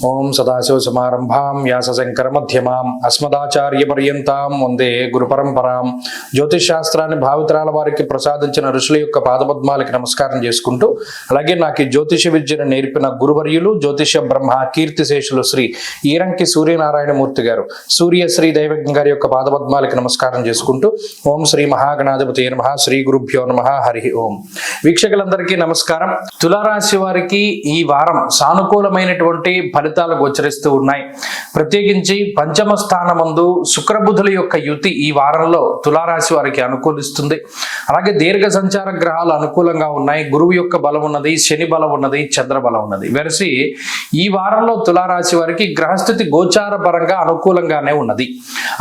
ఓం సదాశివసమారంభాం వ్యాసశంకరమధ్యమాం అస్మదాచార్యపర్యంతాం వందే గురుపరంపరాం. జ్యోతిష్ శాస్త్రాన్ని భావితరాల వారికి ప్రసాదించిన ఋషుల యొక్క పాదపద్మాలకి నమస్కారం చేసుకుంటూ, అలాగే నాకు ఈ జ్యోతిష విద్యను నేర్పిన గురువర్యులు జ్యోతిష బ్రహ్మ కీర్తిశేషులు శ్రీ ఈరంకి సూర్యనారాయణమూర్తి గారు, సూర్యశ్రీ దైవజ్ఞ గారి యొక్క పాదపద్మాలకి నమస్కారం చేసుకుంటూ, ఓం శ్రీ మహాగణాధిపతి నమః, శ్రీ గురుభ్యో నమః, హరి ఓం. వీక్షకులందరికీ నమస్కారం. తులారాశి వారికి ఈ వారం సానుకూలమైనటువంటి ఫలితాలు గోచరిస్తూ ఉన్నాయి. ప్రత్యేకించి పంచమ స్థానమందు శుక్రబుధుల యొక్క యుతి ఈ వారంలో తులారాశి వారికి అనుకూలిస్తుంది. అలాగే దీర్ఘ సంచార గ్రహాలు అనుకూలంగా ఉన్నాయి. గురువు యొక్క బలం ఉన్నది, శని బలం ఉన్నది, చంద్ర బలం ఉన్నది. వెరసి ఈ వారంలో తులారాశి వారికి గ్రహస్థితి గోచార పరంగా అనుకూలంగానే ఉన్నది.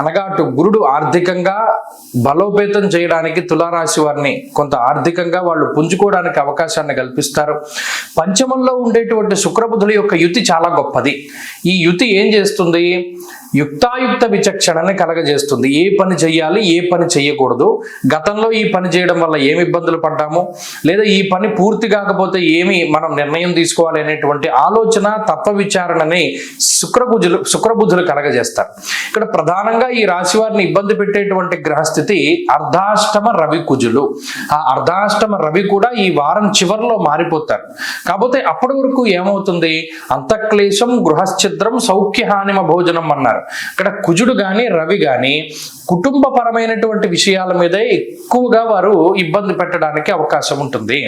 అనగా అటు గురుడు ఆర్థికంగా బలోపేతం చేయడానికి తులారాశి వారిని కొంత ఆర్థికంగా వాళ్ళు పుంజుకోవడానికి అవకాశాన్ని కల్పిస్తారు. పంచమంలో ఉండేటువంటి శుక్రబుధుల యొక్క యుతి చాలా గొప్పది. ఈ యుతి ఏం చేస్తుంది? యుక్తాయుక్త విచక్షణని కలగజేస్తుంది. ఏ పని చెయ్యాలి, ఏ పని చెయ్యకూడదు, గతంలో ఈ పని చేయడం వల్ల ఏమి ఇబ్బందులు పడ్డాము, లేదా ఈ పని పూర్తి కాకపోతే ఏమి మనం నిర్ణయం తీసుకోవాలి అనేటువంటి ఆలోచన, తత్వ విచారణని శుక్రబుధులు కలగజేస్తారు. ఇక్కడ ప్రధానంగా ఈ రాశి వారిని ఇబ్బంది పెట్టేటువంటి గ్రహస్థితి అర్ధాష్టమ రవి కుజులు. ఆ అర్ధాష్టమ రవి కూడా ఈ వారం చివరిలో మారిపోతారు. కాకపోతే అప్పటి వరకు ఏమవుతుంది? అంతఃక్లేశం గృహశ్చిద్రం సౌఖ్యహానిమ భోజనం అన్నారు. ఇక్కడ కుజుడు గాని రవి గాని కుటుంబపరమైనటువంటి విషయాల మీదే ఎక్కువగా వారు ఇబ్బంది పెట్టడానికి అవకాశం ఉంటుంది.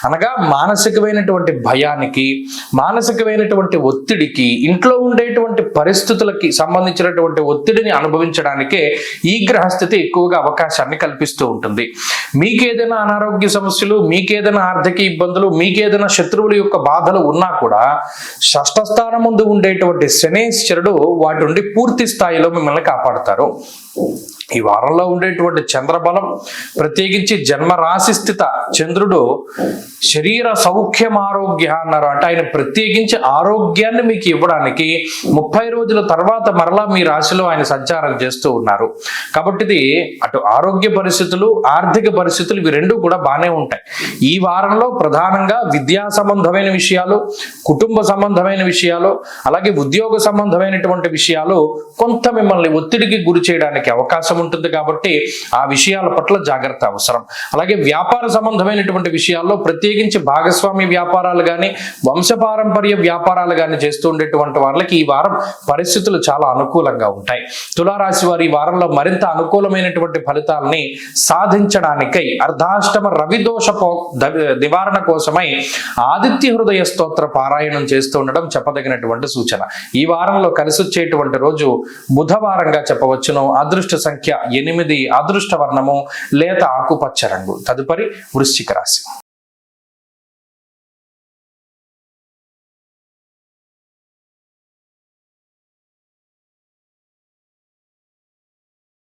అనగా మానసికమైనటువంటి భయానికి, మానసికమైనటువంటి ఒత్తిడికి, ఇంట్లో ఉండేటువంటి పరిస్థితులకి సంబంధించినటువంటి ఒత్తిడిని అనుభవించడానికే ఈ గ్రహస్థితి ఎక్కువగా అవకాశాన్ని కల్పిస్తూ ఉంటుంది. మీకేదైనా అనారోగ్య సమస్యలు, మీకేదైనా ఆర్థిక ఇబ్బందులు, మీకేదైనా శత్రువుల యొక్క బాధలు ఉన్నా కూడా షష్ఠస్థానం ముందు ఉండేటువంటి శనేశ్వరుడు వాటి నుండి పూర్తి స్థాయిలో మిమ్మల్ని కాపాడుతారు. ఈ వారంలో ఉండేటువంటి చంద్రబలం, ప్రత్యేకించి జన్మరాశి స్థిత చంద్రుడు శరీర సౌఖ్యం ఆరోగ్య అన్నారు. అంటే ఆయన ప్రత్యేకించి ఆరోగ్యాన్ని మీకు ఇవ్వడానికి 30 రోజుల తర్వాత మరలా మీ రాశిలో ఆయన సంచారం చేస్తూ ఉన్నారు. కాబట్టి ఇది అటు ఆరోగ్య పరిస్థితులు, ఆర్థిక పరిస్థితులు ఇవి రెండు కూడా బాగానే ఉంటాయి. ఈ వారంలో ప్రధానంగా విద్యా సంబంధమైన విషయాలు, కుటుంబ సంబంధమైన విషయాలు, అలాగే ఉద్యోగ సంబంధమైనటువంటి విషయాలు కొంత మిమ్మల్ని ఒత్తిడికి గురి చేయడానికి అవకాశం ఉంటుంది. కాబట్టి ఆ విషయాల పట్ల జాగ్రత్త అవసరం. అలాగే వ్యాపార సంబంధమైనటువంటి విషయాల్లో ప్రత్యేకించి భాగస్వామి వ్యాపారాలు కానీ, వంశపారంపర్య వ్యాపారాలు కానీ చేస్తూ ఉండేటువంటి వాళ్ళకి ఈ వారం పరిస్థితులు చాలా అనుకూలంగా ఉంటాయి. తులారాశి వారి ఈ వారంలో మరింత అనుకూలమైనటువంటి ఫలితాలని సాధించడానికై అర్ధాష్టమ రవిదోష నివారణ కోసమై ఆదిత్య హృదయ స్తోత్ర పారాయణం చేస్తూ ఉండడం చెప్పదగినటువంటి సూచన. ఈ వారంలో కలిసి వచ్చేటువంటి రోజు బుధవారంగా చెప్పవచ్చును. అదృష్ట సంఖ్య 8, అదృష్ట వర్ణము లేత ఆకుపచ్చ రంగు. తదుపరి వృశ్చిక రాశి.